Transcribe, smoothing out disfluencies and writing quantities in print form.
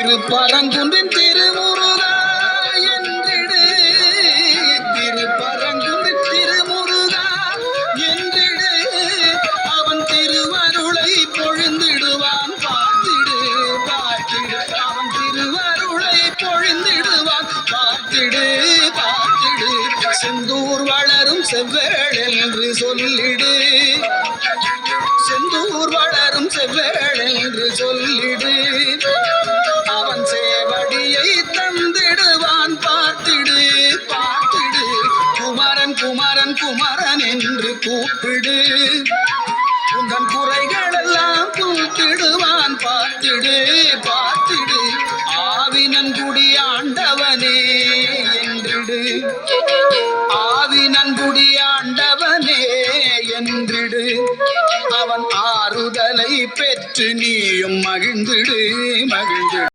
திருப்பரங்குன்றின் திருமுருகா என்றிடு, திருப்பரங்குன்றின் திருமுருகா என்றிடு, அவன் திருவருளை பொழிந்திடுவான் பார்த்திடு பார்த்திடு, அவன் திருவருளை பொழிந்திடுவான் பார்த்திடு பார்த்திடு. செந்தூர் வளரும் செவ்வேள் என்று சொல்லிடு, செந்தூர் வளரும் செவ்வேள் என்று சொல்லிடு, அவன் சேவடியை தந்திடுவான் பார்த்திடு பார்த்திடு. குமரன் குமரன் குமரன் என்று கூப்பிடு, உந்தன் குறைகள் எல்லாம் கூப்பிடுவான் பார்த்திடு பார்த்திடு. ஆவினன்குடி ஆண்டவனே என்றிடு, ஆவினன்குடி ஆண்டவனே என்றிடு, அவன் ஆறுதலை பெற்று நீயும் மகிழ்ந்திடு மகிழ்ந்திடு.